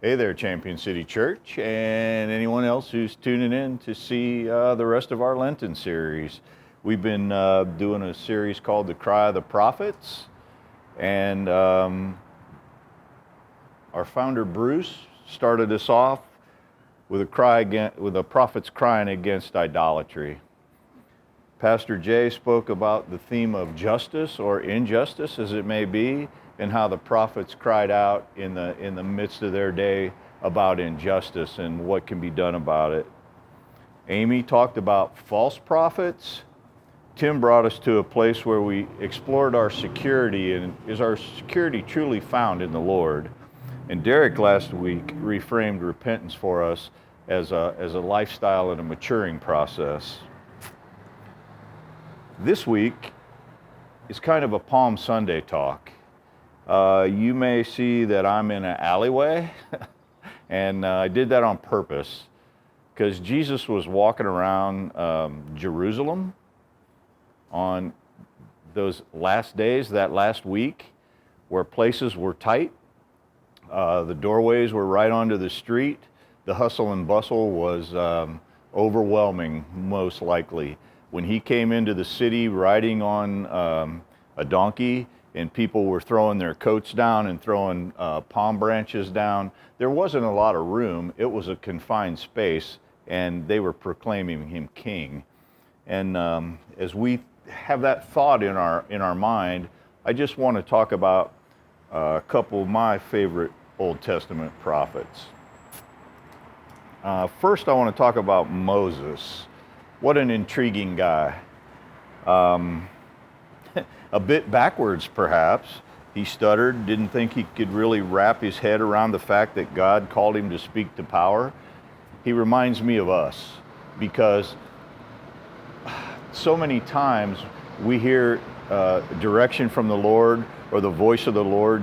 Hey there, Champion City Church, and anyone else who's tuning in to see the rest of our Lenten series. We've been doing a series called The Cry of the Prophets, and our founder Bruce started us off with a prophets crying against idolatry. Pastor Jay spoke about the theme of justice or injustice, as it may be, and how the prophets cried out in the midst of their day about injustice and what can be done about it. Amy talked about false prophets. Tim brought us to a place where we explored our security, and is our security truly found in the Lord? And Derek last week reframed repentance for us as a lifestyle and a maturing process. This week is kind of a Palm Sunday talk. You may see that I'm in an alleyway, and I did that on purpose because Jesus was walking around Jerusalem on those last days, that last week, where places were tight. The doorways were right onto the street. The hustle and bustle was overwhelming, most likely. When he came into the city riding on a donkey, and people were throwing their coats down and throwing palm branches down, there wasn't a lot of room. It was a confined space, and they were proclaiming him king. And as we have that thought in our mind, I just want to talk about a couple of my favorite Old Testament prophets. First, I want to talk about Moses. What an intriguing guy. A bit backwards, perhaps. He stuttered, didn't think he could really wrap his head around the fact that God called him to speak to power. He reminds me of us because so many times we hear direction from the Lord, or the voice of the Lord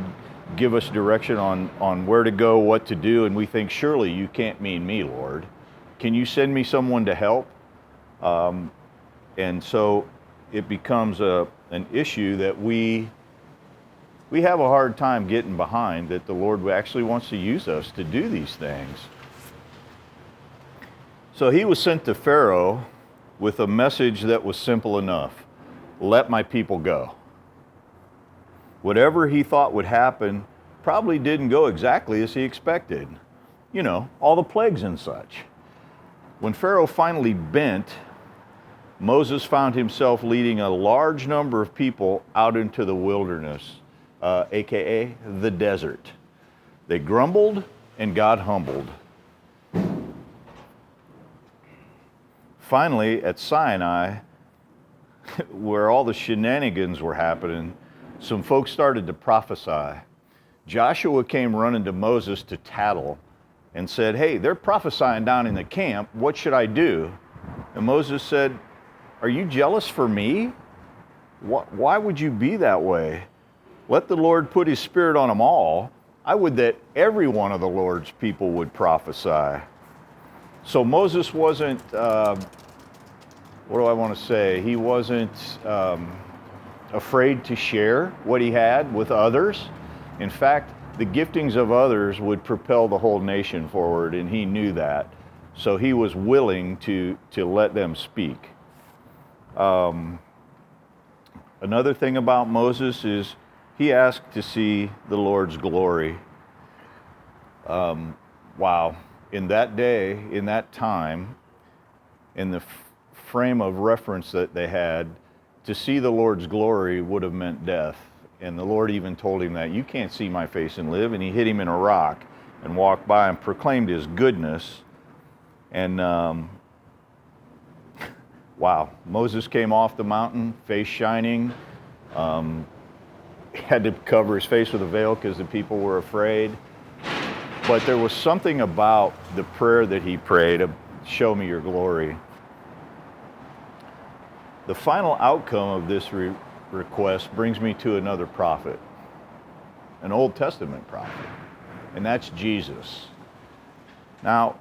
give us direction on where to go, what to do, and we think, surely you can't mean me, Lord. Can you send me someone to help? And so it becomes an issue that we have a hard time getting behind, that the Lord actually wants to use us to do these things. So he was sent to Pharaoh with a message that was simple enough: let my people go. Whatever he thought would happen probably didn't go exactly as he expected. You know, all the plagues and such. When Pharaoh finally bent, Moses found himself leading a large number of people out into the wilderness, aka the desert. They grumbled and God humbled. Finally, at Sinai, where all the shenanigans were happening, some folks started to prophesy. Joshua came running to Moses to tattle and said, "Hey, they're prophesying down in the camp. What should I do?" And Moses said, "Are you jealous for me? Why would you be that way? Let the Lord put his spirit on them all. I would that every one of the Lord's people would prophesy." So Moses wasn't, what do I want to say? He wasn't afraid to share what he had with others. In fact, the giftings of others would propel the whole nation forward, and he knew that. So he was willing to let them speak. Another thing about Moses is he asked to see the Lord's glory. Wow. In that day, in that time, in the frame of reference that they had, to see the Lord's glory would have meant death. And the Lord even told him that, "You can't see my face and live." And he hit him in a rock and walked by and proclaimed his goodness. And wow, Moses came off the mountain, face shining. He had to cover his face with a veil because the people were afraid. But there was something about the prayer that he prayed of, "Show me your glory." The final outcome of this request brings me to another prophet, an Old Testament prophet, and that's Jesus. Now,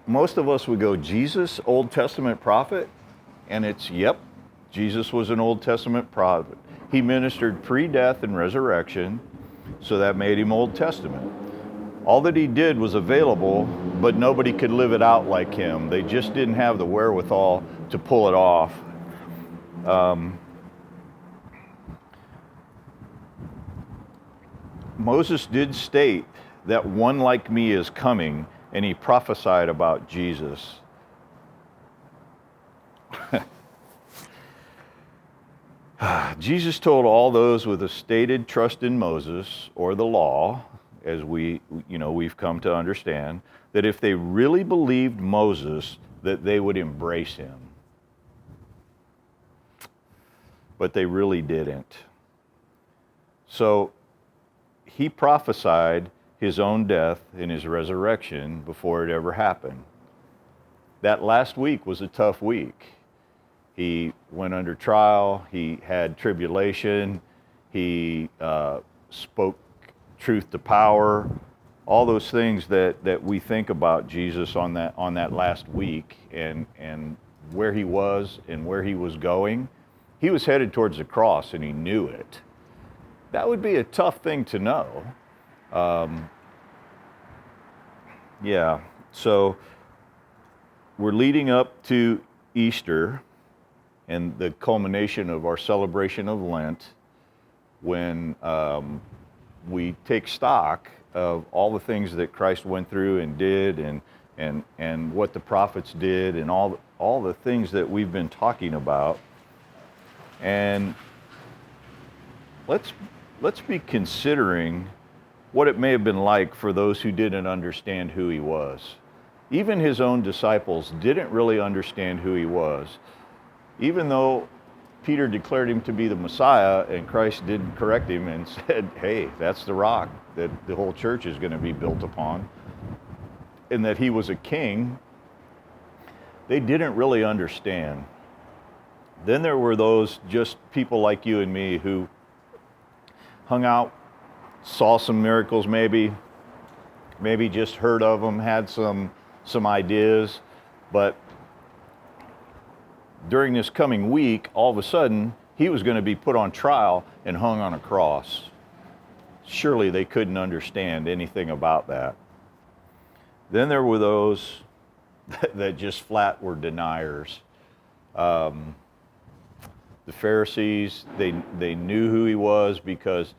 most of us would go, Jesus, Old Testament prophet? And it's, yep, Jesus was an Old Testament prophet. He ministered pre-death and resurrection, so that made him Old Testament. All that he did was available, but nobody could live it out like him. They just didn't have the wherewithal to pull it off. Moses did state that one like me is coming, and he prophesied about Jesus. Jesus told all those with a stated trust in Moses or the law, as we've come to understand, that if they really believed Moses, that they would embrace him. But they really didn't. So he prophesied his own death and his resurrection before it ever happened. That last week was a tough week. He went under trial, he had tribulation, he spoke truth to power, all those things that we think about Jesus on that last week, and where he was and where he was going. He was headed towards the cross, and he knew it. That would be a tough thing to know. So we're leading up to Easter and the culmination of our celebration of Lent, when we take stock of all the things that Christ went through and did, and what the prophets did, and all the things that we've been talking about. And let's be considering what it may have been like for those who didn't understand who he was. Even his own disciples didn't really understand who he was. Even though Peter declared him to be the Messiah, and Christ did correct him and said, hey, that's the rock that the whole church is going to be built upon, and that he was a king, they didn't really understand. Then there were those just people like you and me who hung out, saw some miracles maybe just heard of them, had some ideas, but during this coming week, all of a sudden, he was going to be put on trial and hung on a cross. Surely they couldn't understand anything about that. Then there were those that just flat were deniers. The Pharisees, they knew who he was because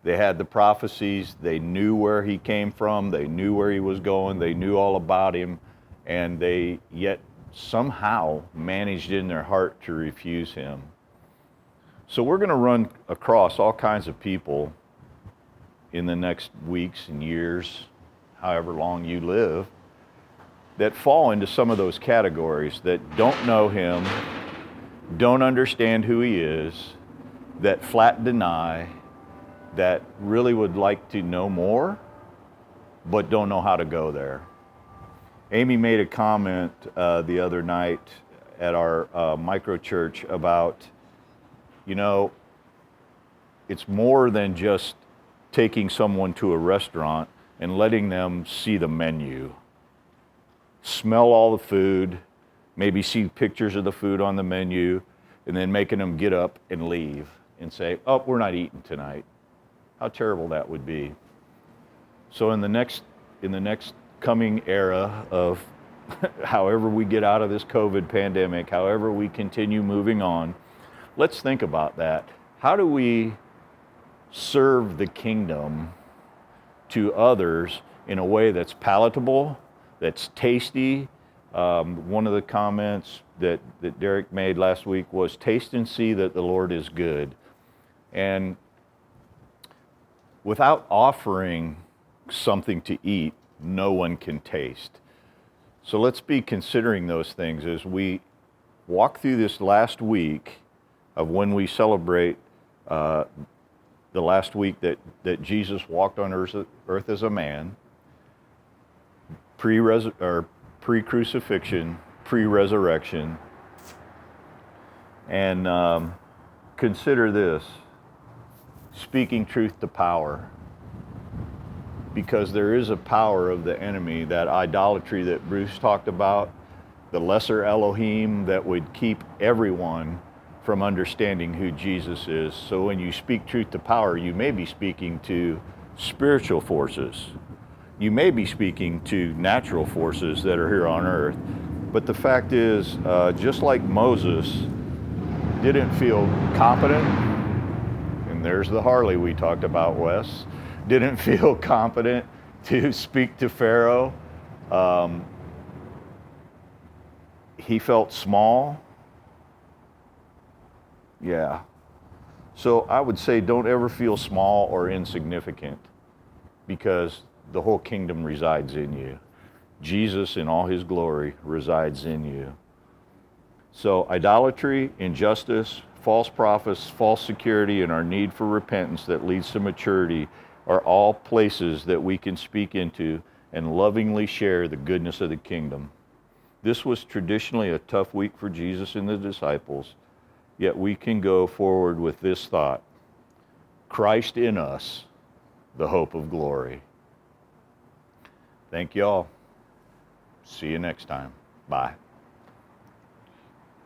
they had the prophecies. They knew where he came from. They knew where he was going. They knew all about him. And they yet somehow managed in their heart to refuse him. So we're going to run across all kinds of people in the next weeks and years, however long you live, that fall into some of those categories, that don't know him, don't understand who he is, that flat deny, that really would like to know more, but don't know how to go there. Amy made a comment the other night at our micro church about, it's more than just taking someone to a restaurant and letting them see the menu, smell all the food, maybe see pictures of the food on the menu, and then making them get up and leave and say, oh, we're not eating tonight. How terrible that would be. So in the next coming era of however we get out of this COVID pandemic, however we continue moving on, let's think about that. How do we serve the kingdom to others in a way that's palatable, that's tasty? One of the comments that Derek made last week was, taste and see that the Lord is good. And without offering something to eat, no one can taste. So let's be considering those things as we walk through this last week of when we celebrate the last week that Jesus walked on earth as a man, pre-crucifixion, pre-resurrection. And consider this, speaking truth to power. Because there is a power of the enemy, that idolatry that Bruce talked about, the lesser Elohim that would keep everyone from understanding who Jesus is. So when you speak truth to power, you may be speaking to spiritual forces. You may be speaking to natural forces that are here on earth, but the fact is, just like Moses didn't feel competent, and there's the Harley we talked about, Wes, didn't feel competent to speak to Pharaoh. He felt small. Yeah. So I would say don't ever feel small or insignificant, because the whole kingdom resides in you. Jesus in all his glory resides in you. So idolatry, injustice, false prophets, false security, and our need for repentance that leads to maturity are all places that we can speak into and lovingly share the goodness of the kingdom. This was traditionally a tough week for Jesus and the disciples, yet we can go forward with this thought: Christ in us, the hope of glory. Thank you all. See you next time. Bye.